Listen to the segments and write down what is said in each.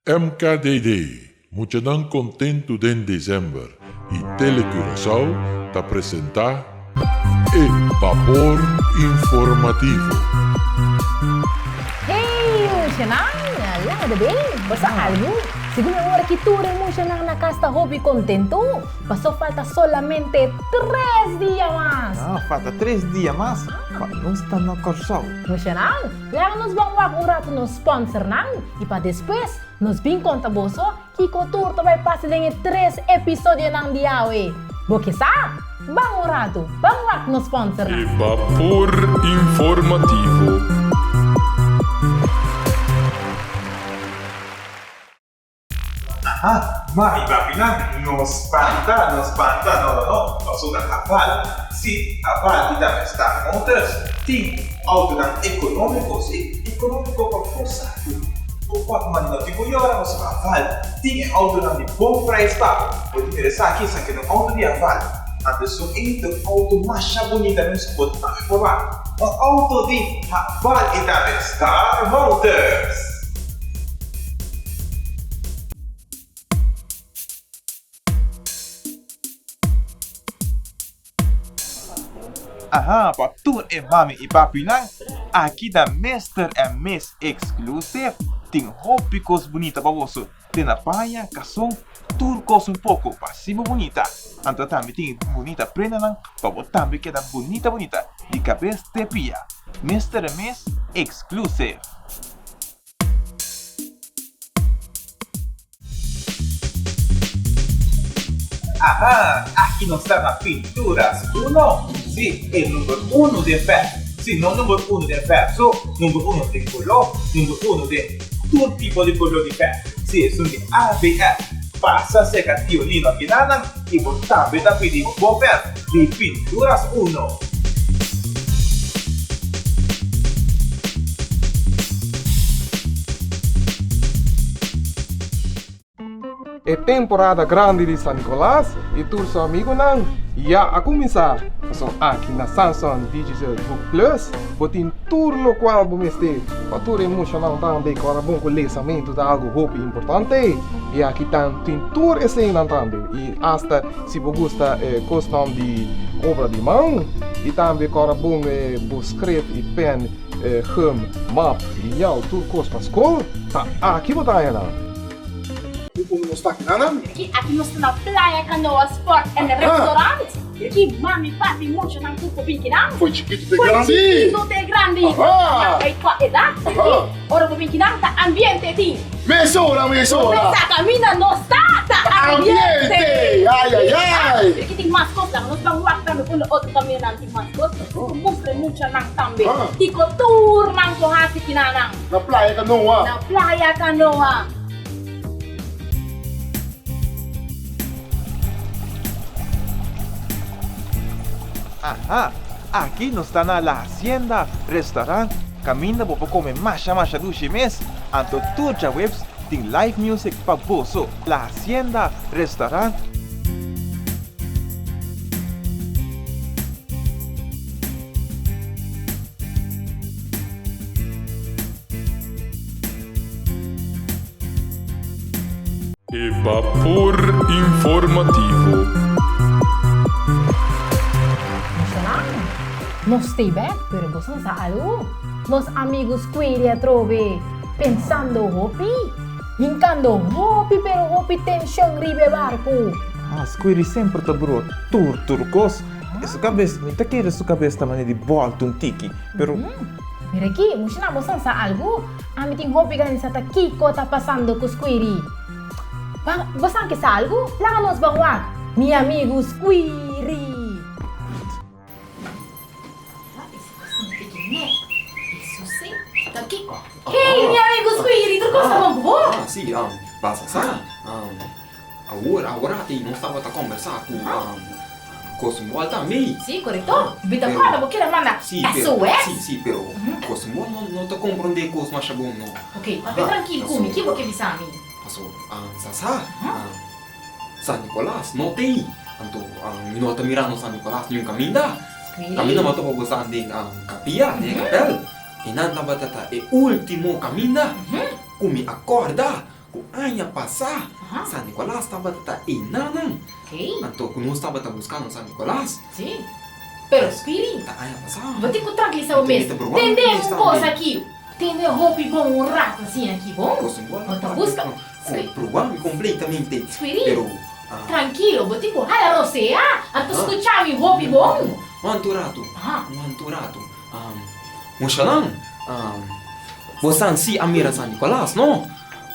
MKDD, Muchanang contento den December e Telecuraçao te apresenta El Vapor Informativo. Hey, Muchanang! Alam, bem? Basta algo? Según la hora que tú Muchanang na casta hobby contento, pasó falta solamente 3 días más. Falta 3 dias mais para não estar na corção. Muchanang, lá nos vamos um rato no sponsor nang e para depois nos vim conta boso que couture vai passar em 3 episódios nang dia we. Porque sa? Bang rato no sponsor nang. El Vapor Informativo. Mami, papi, no spanta, no, sudah hafal. Si hafal kita Star Motors, ting auto dan ekonomiko per força. Opa, mano, tipo orang masuk hafal, ting auto dan di bom price pa. Pode interessar aqui, sabe que no auto de hafal. A pessoa entra auto mais bonita no spot na forma. O auto de hafal kita Star Motors. Para tu e mami e papi lang, aqui da Mr. and Miss Exclusive, tem roupas bonitas para você. Tem na praia, cação, turcos pouco, passivo bonita. Então também tem bonita prenda lang, para você também queda bonita, de cabeça de pia. Mr. and Miss Exclusive. Aqui não está na Pinturas Uno. Sí, el número 1 de ferro. Sí, no número 1 de ferro, número 1 de color, número 1 de todo tipo de color de ferro. Sí, es un de ABF. Pasa secativo lino pinana y por también te pedimos papel de Pinturas Uno. É temporada grande de São Nicolás e tu seu amigo não já a começar. Só aqui na Samsung Digital Book Plus, botin tudo qual bomeste, para tu emocional também para bom conhecimento de algo roupa importante. E aqui tem tudo esse também e hasta se você gosta questão de obra de mão e também para bom escrever e pen, rum, map, linhal, tudo coisa para escola, tá aqui botar não. Kung está kinanan? Aqui nós estamos na Playa Canoa Sport and Restaurant. Aqui, mami, papi, muito ng tupo pinkinang. Foi chiquito de Foi grande. chiquito de grande. Ay, kwa edad. Ora po pinkinang ta ambiente ti. Mesura! Sa camina no está ta ambiente. Ay! Aqui tem mascot lang. Nos bang wak kami kung otro kami ng ting mascot. Mustre mucho ng tambi. Iko tour ng kuhasi kinanang. Na Playa Canoa. Na Playa Canoa. Aqui não está na La Hacienda Restaurant. Caminha para comer masha dushi mes. Anto tudo webs tem live music para bolso. La Hacienda Restaurant. El Vapor Informativo. Nos stay back, pero vos no sa algo. Los amigos queria trove pensando hopi, hincando hopi, pero hopi tensión ribe barco. Squiri sempre tá bro, turcos. Essa cabeça, me tá querendo sua cabeça também de volta tiki, pero Mira aqui, mucha vos no sa algo. Ami ting hopi ganin sa ta Kiko ta pasando com squiri. Vos que sa algo? Lá nos bangwak, mi amigo squiri. Hey, mi amigo Squiri, tu cosa bom bo? Sì, basta, sai? Ora non stavo a conversare con Samuel também. Sì, corretto. Vita qua, perché la manda Sì, SOS? sì, però con Samuel non ti comprende cosa ma bom, no. Ok, ma tranquillo, come? Chi vuoi che mi sami? San Nicolás, não tem. Então, minota mirando San Nicolás, nenhum caminho. Squiri. Caminho mas tô gostando de capia, de capel. E não tá batata, é último caminho. Come acorda, Anya passar, San Nicolás estava a inanang. Ok, Anto kuno estava a buscar no San Nicolás. sim. Pero, Squiri, Tá anya passar. vou ter que tranquilizar o mês. Então, então, Tem vamos uma lá, coisa né? aqui. Tem roupa bom, um rato assim aqui, bom? Outra busca. Provar-me completamente. Squiri, Pero, tranquilo, vou ter que olhar você, antes escutar me roupa bom. Manturato. Ah. Manturato. Mushalang. Você si Amira San Nicolás, no?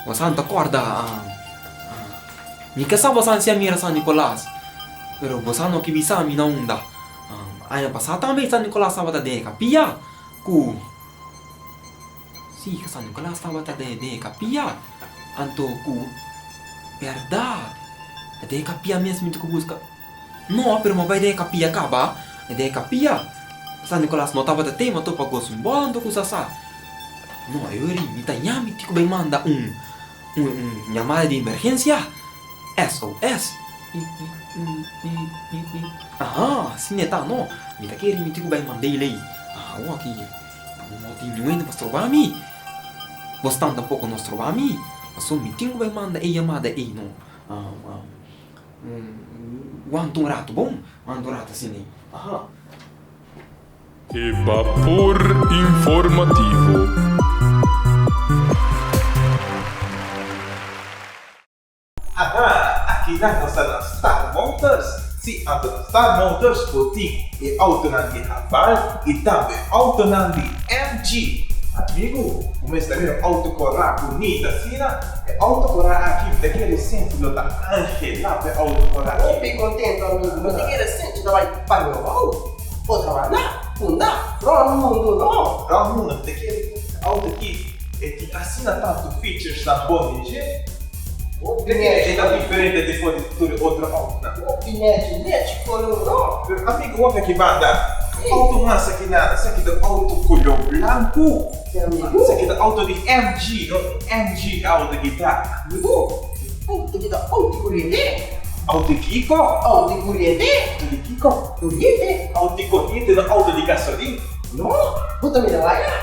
Você te acorda. Mi casa você si Amira San Nicolás. Pero você não que bisa mi na onda. Aya passar também San Nicolás estava de capia. Ku. Si que San Nicolás estava de capia. Anto ku. Verdade. De capia mesmo que busca. No, pero vai de capia acaba. De capia. San Nicolás não estava de tema to para gosto bola do kusasa. No, eu me tanyami tico bem manda chamada de emergência. SOS. Sineta no. Me tá querendo me tico bem mandei lei. O aqui. Não tem ninguém para trovar-me. Você tá um pouco nos trovar-me. Só me tico bem manda e chamada e no. Um rato bom? Um rato assim. Evapor informativo. Aqui na nossa Star Motors, sim, a Star Motors Boutique é autonome Raval e também autonome MG. Amigo, como está vendo autocorrar bonita assim, é autocorrar aqui, daquele centro da Angela, é autocorrar Eu aqui. fico contento, amigo. Mas tem que ser vai para o mal. Ou trabalhar, não dá. Para o mundo, não. Para o mundo, daquele auto aqui, é que assina tanto features na Bonnie, é da diferente de todo outro auto, não? Opinete, colorou. Amigo, olha que banda. Auto massa aqui nada, isso aqui é auto color branco. Isso aqui é auto de MG, MG auto que tá. Amigo, auto que dá auto corrente. Auto Kiko, Auto corrente. auto de Kiko, Corrente. auto de corrente, não auto de gasolina. Não, puta me dá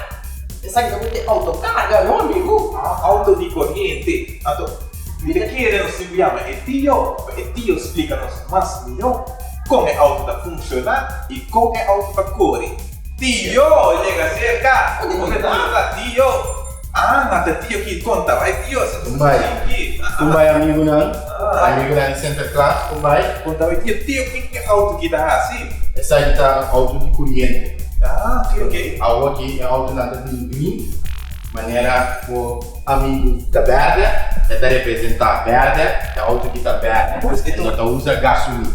essa aqui também tem autocarga, não, amigo? Auto de corrente. Me querem se chama Etio explica-nos mais melhor como é auto da funcionar e como é auto da correr. Tio, chega cerca. Como é da Tio? Nada Tio que conta, vai Tio, você Vai. aqui. Kumbai amigo na Center Class, kumbai. Conta vai Tio, que é auto que dá assim? Essa aí tá auto de corrente. Ok. A outra aqui é auto nada de green. Maneira o amigo da verde, está representar verde, é auto que está verde. Então usa gasolina,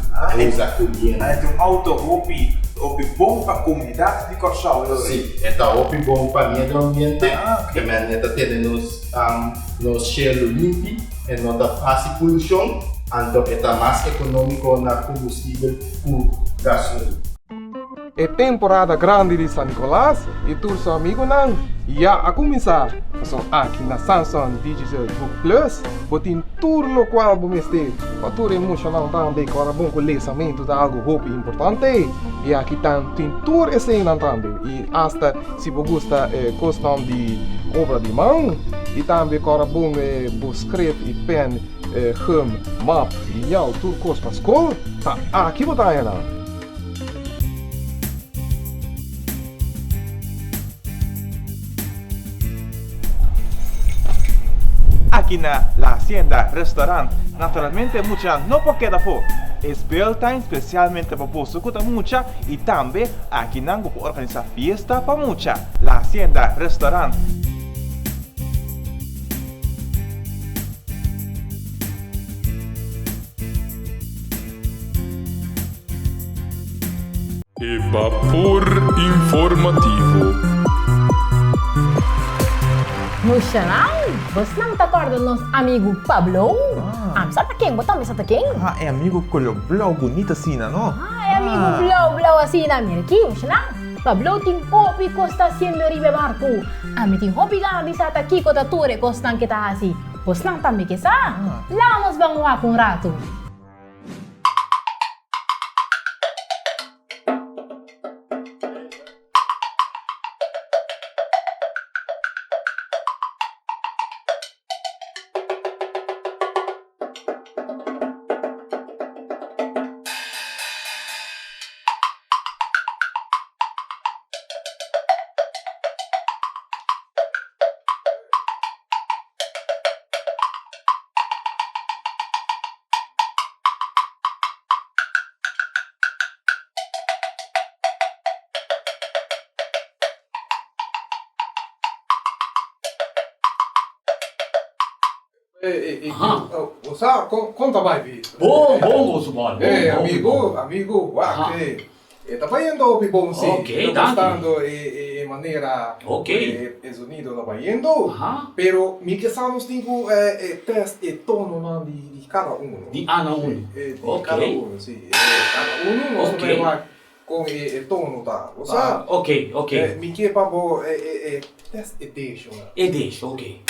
usa corrente. Então auto hobby bom para a comunidade de Corchal. Sim, então o bom para meio ambiente, que também está tendo nos cheiro limpo, e não dá fácil poluição, então está mais econômico na combustível por gasolina. É temporada grande de San Nicolás e todos os amigos não. Já a começar. São aqui na Samsung Digital Book Plus. Botem tudo no qual vamos ter. Para tudo emocional também, para bom conhecimento de algo roupa importante. E aqui tem tudo esse também. E hasta se você gosta questão de obra de mão. E também para bom escrever e pen, hum, map e já tudo coisa para a escola. Tá aqui você não. Aqui na La Hacienda Restaurant, naturalmente mucha no queda fo. Es built especialmente para posto com mucha e também aqui não vou organizar fiesta para mucha. La Hacienda Restaurant. Evapor informativo. Musha nang, bos nang takorda nos amigo Pablo. Sabe quem? Botar mesa quem? É amigo color blau bonita assim, não? É amigo blau assim na minha aqui, musha nang. Pablo ting hopi costa 100,000 marco. Ami ting hopi ka di sa taki ko tature kostang kita hasi. Bos nang tambi kesa. Lamos bang wakong rato. Sa, conta vai, Vitor. Bom, gosto, bom. Amigo, guarda, tá indo o bom sim. Ok, tá gostando de maneira o sonido tá indo, pero mi que sabemos tenho teste de tono de cada um. De cada um. Cada um, sim. Cada um nós vai com o tono tá. Você? Ok. Mi que papo teste edition. Edition, ok.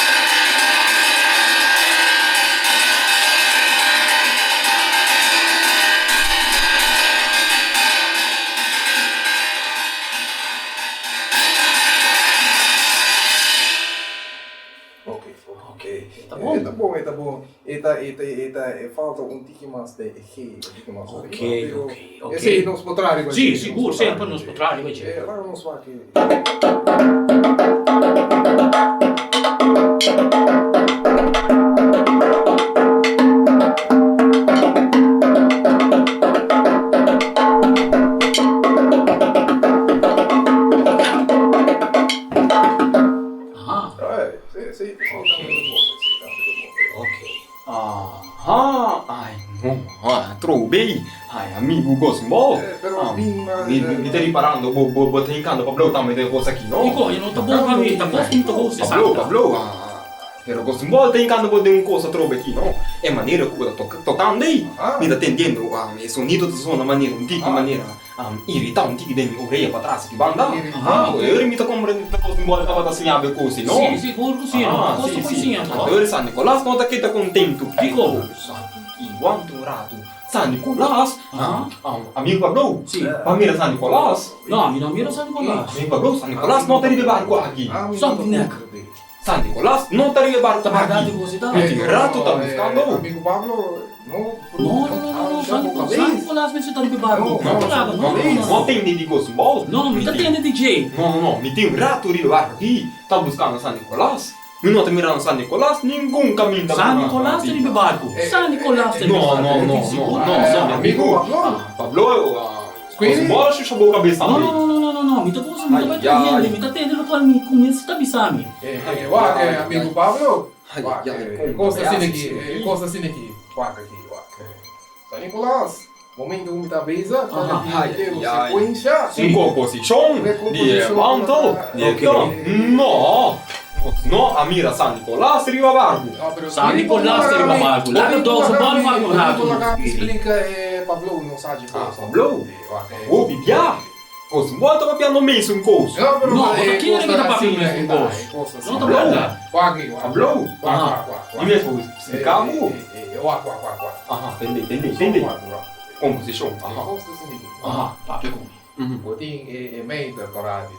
Tá bom. Falta um tique mais de G, Ok. Esse aí nos potrari, Sì, sicuro, sempre nos potrari, lá não só aqui. Trovei, amigo Gosmo. Mi stai riparando, botanicando, Pablo, tammi delle cose aqui, no? Dico, io non ti può capire, ti posso tutto cose, Pablo, pero Gosmo tanicando por uma coisa trove aqui, não? É maneira que eu tocando aí, me atendendo, o sonido de uma maneira, maneira irritar tique de minha orelha para trás, que banda. Eu me tô comprando que Gosmo tava assim a ver coisa, não? Sì, sicuro, sì, posso così, no? Ora San Nicolas não tá aqui tá contento. Dico, quanto rato San Nicolas, amigo Pablo, Pamira San Nicolas. No, mi non miro San Nicolas. Amigo Pablo, San Nicolas não tá de barco aqui. Só de neca. San Nicolas não tá de barco Guardate aqui. così da. Rato tá buscando. Amigo Pablo, No, San Nicolas non si sta di barco. Não tem nem de Gosmo. No, mi attende DJ. Não, me tem rato de barco aqui. Tá buscando San Nicolas. Mi não tá mirando San Nicolas, nenhum caminho da San Nicolas di barco. San Nicolas di barco. No, amigo Pablo, Gosmo lascia a boca cabeça. No, mi tocco mi vai prendere, mi attende con mi comienza a bisami. Guarda, amigo Pablo. Costa assim aqui. Guarda aqui. San Nicolas, momento que me tá beza, sequência. Composição de levanto. No, Amira San Nicolas riva barco. San Nicolas riva barco. Lá que dosso bom barco rato. Explica Pablo não sabe coisa. Pablo? O bibia. Gosmo tá papiando mesmo coisa. No, aqui não tá papiando mesmo coisa. Não tá bom. Pablo? E mesmo explicamos? Entendi. Composição. Papi come. Botin meio decorado.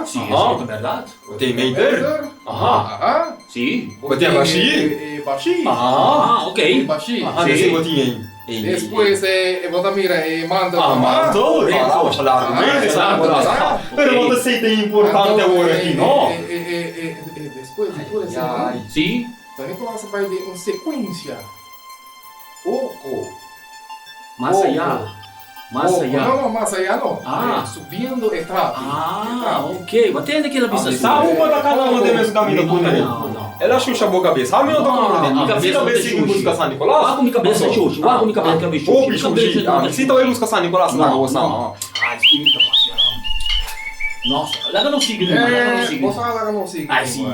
Sì, è verdade. Tem meter? Sì. Botin baixi? Baixi. Ok. Baixi. Desse botin aí. Depois bota mira e manda. Mando? Vamos falar mesmo. Pero você sei tem importante agora aqui, não? Depois Sì. San Nicolas vai de uma sequência. Masaya. No, Masaya no. Subindo etapa. Ok. Ma attende che la pista Sabe uma da cada uma de mesmo caminho por aí. Ela chucha a boca cabeça. A minha eu tô comprando. Cabeça vem buscar San Nicolas. Guarda come cabeça xuxa. Guarda come cabeça xuxa. Ô, bicho, se tu vai buscar San Nicolas na rua, não. Nossa, lá que não sigo, né? Você lá que não sigo. Sim.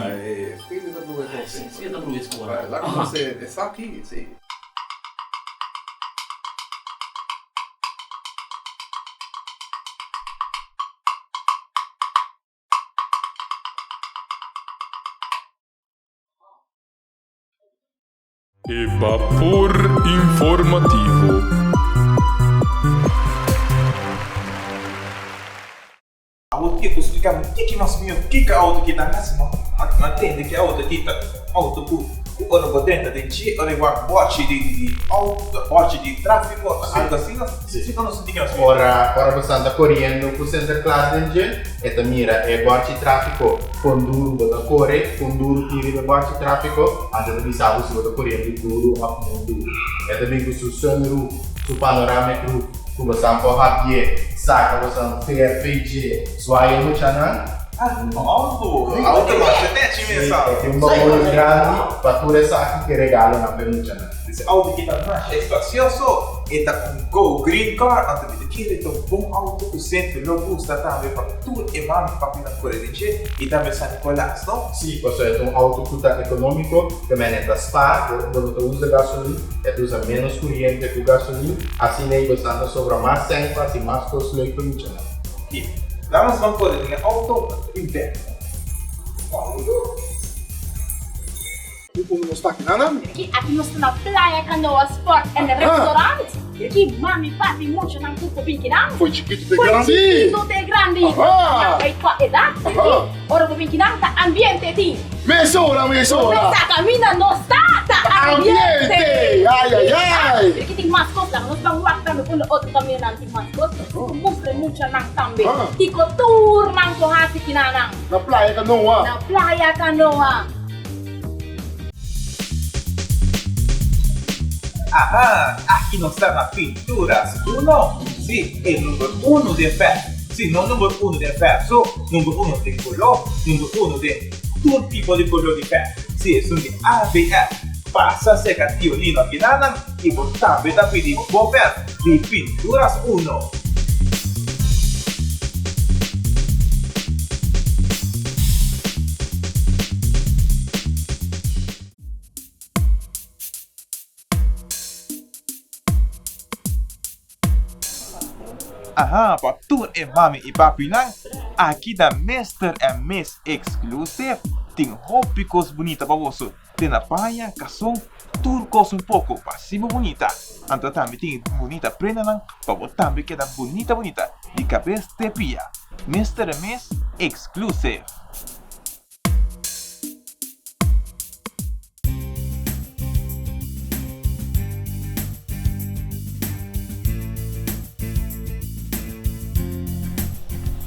Espírito da Bruce. Espírito da Bruce. Lá que você está aqui, sim. Evapor informativo. Auto que explicar o que nós vimos, o que a auto que dá assim, não entende que a auto aqui tá auto o ano potente de ti, olha igual bote de tráfego, algo assim, não se diga assim. Ora você anda correndo por center class engine, eta mira bote de tráfego conduro da corre, conduro tiri da bote de tráfego, anda de sabe se você correndo duro a mundo. Eta bem com su sunroof, su panoramic roof, tu você pode rapie, saca você PFG, suai no channel. Novo! Automaticamente mensal. Tem um bagulho grande para tu essa aqui que regala na permucha. Esse auto que tá mais espacioso e tá com Go Green Car, antes de que ele tem um bom auto que sempre robusta também para tudo e mais para pintar por ele e também San Nicolás, não? Sim, porque é um auto que é econômico, também é da Spa, quando tu usa gasolina, tu usa menos corrente que o gasolina, assim aí você anda sobre mais tempo, assim mais custo de permucha. Vamos por ele, auto interno. Como está aqui, não? Aqui nós estamos na Praia Canoa Sport and Restaurant. Aqui, mami, papi, muito não tudo bem que não? Foi chiquito de Foi grande. chiquito de grande. Vai tua edade. Ora, bem que não, tá ambiente, ti. Mesura! Essa camina não está, tá ambiente. Ai! Aqui tem mais coisas, nós vamos lá também com outro caminhante mais coisas. Mostra muito não também. Tico tour não corrase que não. Na Praia Canoa. Na Praia Canoa. Ajá, aquí no está la pinturas 1. Sí, el número 1 de ferro. Sí, no número 1 de ferro, número 1 de color, número 1 de todo tipo de color de ferro. Sí, es un de ABF. Pasa secativo lino aquí nada y botar beta pedir bober de pinturas 1. Aha, para tu e mami e papi lang, aqui da Mr. and Miss Exclusive, tem roupas bonitas para você. Tem na praia, cação, tudo coisa um pouco, passivo bonita. Então também tem bonita prenda lang, para você também queda bonita, de cabeça de pia. Mr. and Miss Exclusive.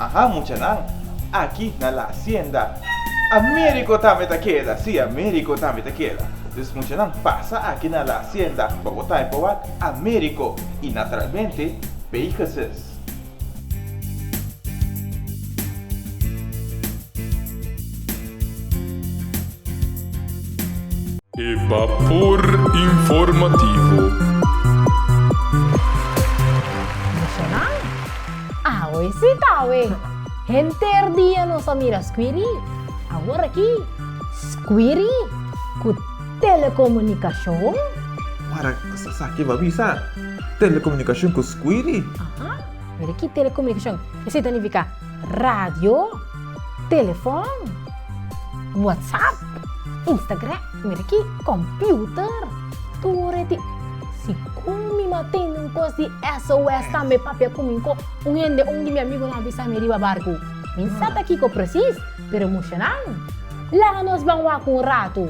Ajá, muchanang, aquí na la hacienda. Américo también te queda, sí, Américo también te queda. Entonces, muchanang, pasa aquí na la hacienda, Bogotá y probar Américo y naturalmente Pegasus. E vapor informativo. Hoy sí, tawe. Enter dia no sa mira Squiri. Agora aqui, Squiri com telecomunicação. Para sakit bisa telekomunikasi com Squiri. Aha, mira aqui telecomunicação. Isso significa rádio, telefone, WhatsApp, Instagram, mira aqui computer. Tudo si kumi matendo um coisa de SOS também papel comigo um ende de meu amigo na bisa me riba barco. Minsa tá aqui com precis, pero emocional. Lá nós vamos lá com o rato.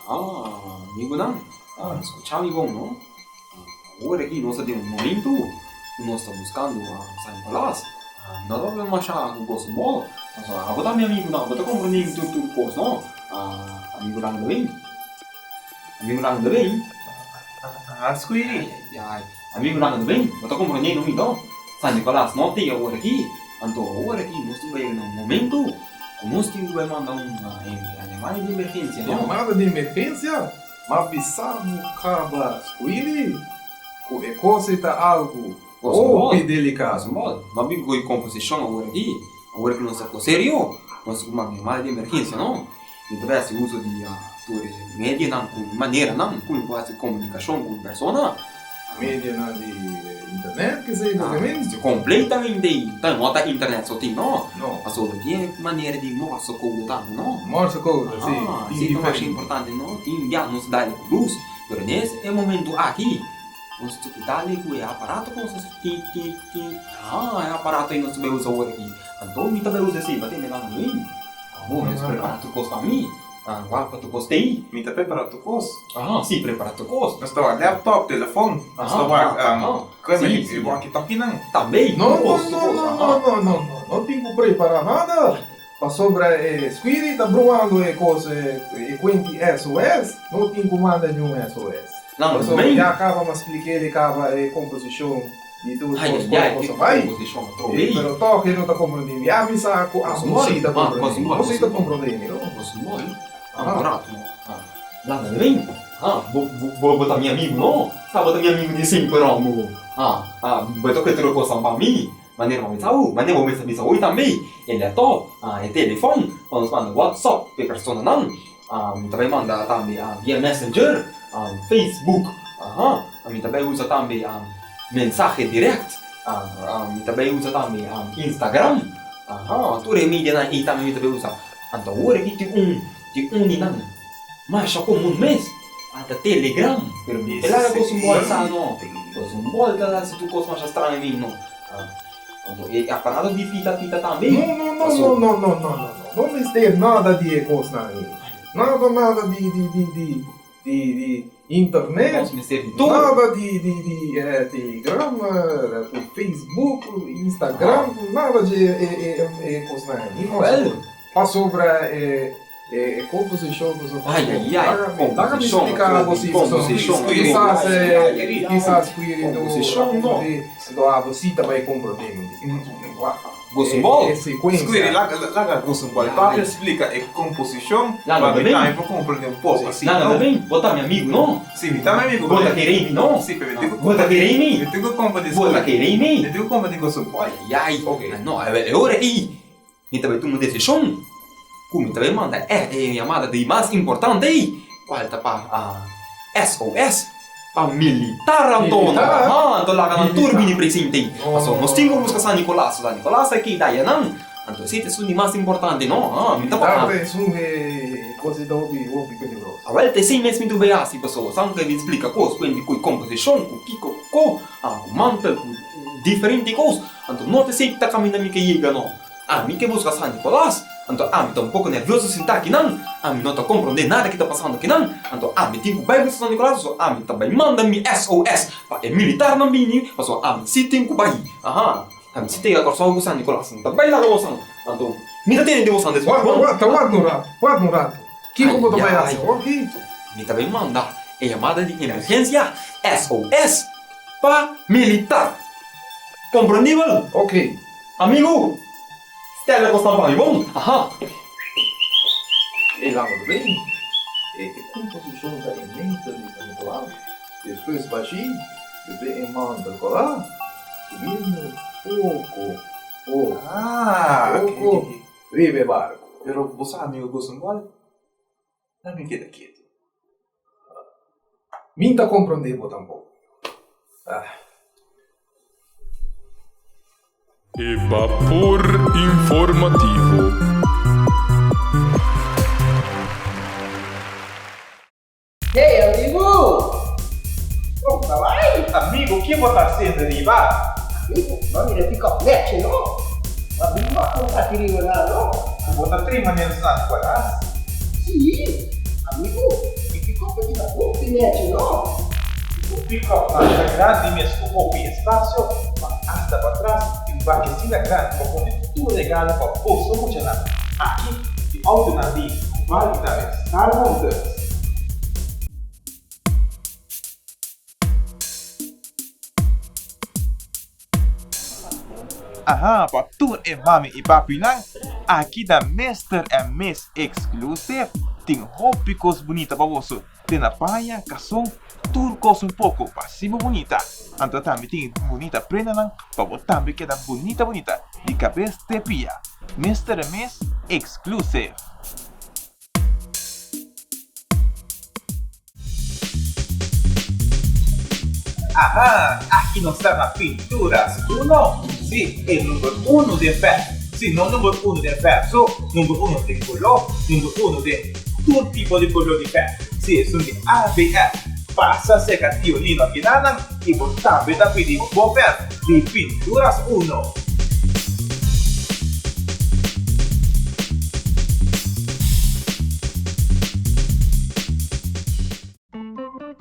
Amigo não? Escuchar amigo não? Agora aqui nós temos um momento, nós estamos buscando San Nicolás. Nós vamos achar um gosto bom. Agora tá meu amigo não, vou compreender tudo coisa não? Amigo não também. Amigo lang também? Squiri. Amigo lang também? Basta compreender no então. San Nicolás não tem agora aqui. Então agora aqui nós temos um momento. Nós temos que mandar chamada de emergência, não? Chamada de emergência? Mas bisamo acaba Squiri? O coisa tá algo delicado. Mas bem com composição agora aqui. Agora que nós estamos sério, nós temos uma chamada de emergência, não? Então esse uso de média não, com maneira não, com quase comunicação com persona. Média não de internet, quer dizer, obviamente. Completamente, então não tá internet só tem não. Não. Mas só tem maneira de Morse code tá, não? Morse code, sim. Sim, então acho importante não, tem já nos dá com luz. Mas nesse momento aqui, nós temos que dar com o aparato com essas é aparato aí nós vamos usar agora aqui. Então me também usa assim, bater lá no meio. Vamos preparar tudo para mim. Guarda tu gostei? Me tá preparado tu coisa? Sim, preparado tu coisa. Nós estamos laptop, telefone, nós estamos câmera, walkie-talkie não? Também? Não tenho que preparar nada. Para sobre Squiri está broando coisa quente SOS, não tenho que mandar nenhum SOS. Não, mas também. Já acaba, mas expliquei, acaba composição E tu Ai, posso vai? composição, trovei. Pero toque não tá compreendendo. A missa a você tá compreendendo. Você tá compreendendo, não? Você mole? Barato. Lá não vem? Vou botar meu amigo, não? Sabe botar meu amigo de 5 ramo. Betul que terus sama mami. Mana mau tahu? Mana mau bisa oi também. Ele é top. É telefone. Vamos mandar WhatsApp pe persona não. Também manda também via Messenger, Facebook. Também usa também mensagem direct. Também usa também Instagram. Tudo é mídia na e também usa. Então, agora que tem ni nang. Mas comum mês. Ada Telegram. Pero ela ko simbol sa ano. Ko simbol ka sa tu kos mas estranho mim, no. E a parada de pita também. Não. Não me tem nada de coisa aí. Nada de internet. Nada de Telegram, Facebook, Instagram, nada de coisa aí. Passou para composição, dá me explicar você, quizás você também compreende. Gosembol? Sequência. Scusi, lá Gosembol, para explica a composição, para me compreender um pouco assim. Nada bem, botar meu amigo, não? Sim, tá meu amigo. Bota querer não? Sim, bota querer mim. Eu tenho compreender. Bota querer mim. Eu tenho compreender Gosembol. Ai, não, é hora aí. Então tu me decisão. Como também manda chamada de mais importante aí. Qual tá para SOS para militar Antônio. Então lá na turbine presente. Então nós temos que buscar San Nicolás. San Nicolás aqui daí não. Então esse é o mais importante não. Então para. Isso é coisa do hobby perigoso. Agora tem 6 meses muito bem assim pessoal. Sabe que ele explica coisas com composição, com kiko, com manta, com diferente coisas. Então não te sei que tá caminhando que chega não. Me que busca San Nicolás. Então, me tá um pouco nervioso sentar aqui não. Me não tá compreendendo nada que tá passando aqui não. Então, me tenho que ir San Nicolás. Me também manda-me SOS para militar na minha. Mas, me se tenho que ir. Me se tem agora só o San Nicolás. Então, vai lá devoção. Então, me tá tendo devoção desse momento. Guarda um rato. Que como tu vai fazer? Ok. Me também manda chamada de emergência SOS para militar. Compreendível? Ok. Amigo. Stella gostam para bom? E lá muito bem. E composição da emenda de San Nicolás. Depois baixinho, bebê manda colar. Subimos pouco. Pouco. Vive barco. Pero você amigo Gosembol? Não me queda quieto. Minta compreender tampouco. Evapor informativo. Ei, amigo! Como tá vai? Amigo, o que você está sendo ali, vá? Amigo, não me fica net, não? Amigo, não tá tirando nada, não? Você está treinando San Nicolás? Sim, amigo, me ficou pedindo a pouco net, não? O pick-up na grande mesmo com o espaço, hasta para trás, e vai que grande para poner tudo legal para posto funcionar. Aqui, de alto na linha, vale também estar montando. Para tudo é mami e papi lang, aqui da Mr. and Miss Exclusive, tem roupas bonitas para você. Tem na praia, cação, tudo coisa pouco, passivo bonita. Então também tem bonita prenda lang, para você também queda bonita, de cabeça de pia. Mr. and Miss Exclusive. Aqui não está na pinturas 1. Sim, é número 1 de ferro. Sim, não número 1 de ferro, só número 1 de color, número 1 de todo tipo de color de ferro. Sim, são de ABF. Passa secativo lino aqui na e você também está pedindo bom ferro de pinturas 1.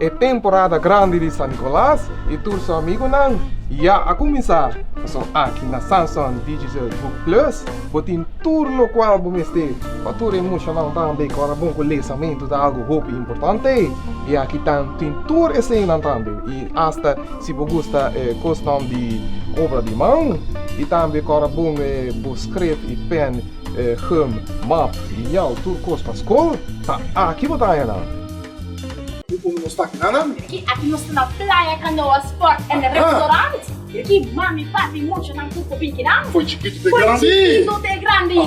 é temporada grande de San Nicolás e todos os amigos não já a começar. Então aqui na Samsung Digital Book Plus, botem tudo no qual vamos ter para tudo emocional também, para bom conhecimento de algo muito importante. E aqui tem tudo esse também. E hasta se você gosta questão de obra de mão, e também para bom escrever e pen, map e já tudo coisa para a escola, tá aqui botar não. Como nós está aqui, Nana? Aqui nós estamos na Playa Canoa Sport and Restaurant. Aqui, mami, papi, muito não cupo pinquinão. Foi chiquito de Foi grande. chiquito de grande.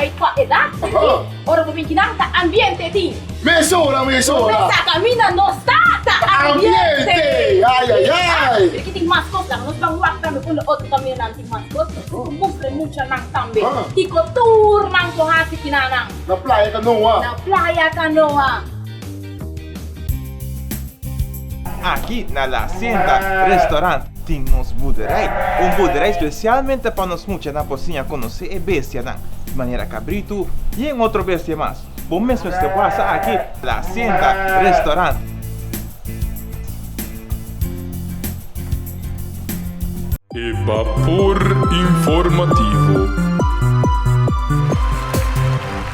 Aí, tua edad. Ora, o pinquinão tá ambiente, ti. Mesora. Essa camina não está ambiente. Ai. Aqui tem mais coisas. Nós vamos lá também com outro caminho, não tem mais coisas. Mostra muito não também. Tico tour, não corra aqui, não. Na Playa Canoa. Na Playa Canoa. Aqui na La Hacienda Restaurant temos buderei. Buderei especialmente para nós muitos na cozinha conhecer a bestia, de maneira cabrito e em outra bestia mais. Bom mesmo este passa aqui La Hacienda Restaurant. Evapor informativo.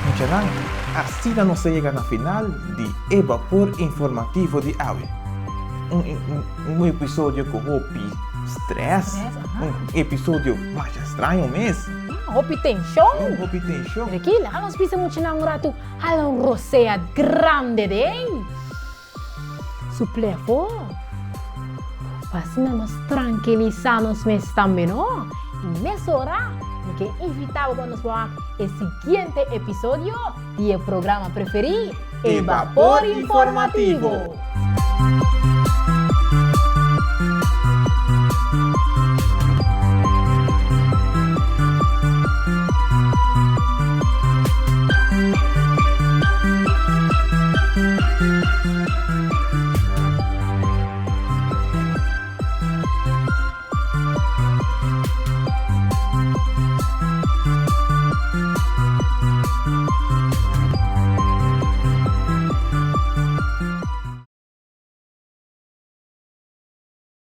Muchanan, assim não se chega na final de Evapor informativo de hoje. Um episódio com roupa stress, episódio mais estranho mesmo. Hopi tension. Roupa tension. Aqui lá nós precisamos tirar rato halong rosea grande den. Suplefo. Assim nós tranquilizamos mesmo também, não? E nessa hora, que invitamos para nos ver o seguinte episódio do programa preferido, Evapor Informativo.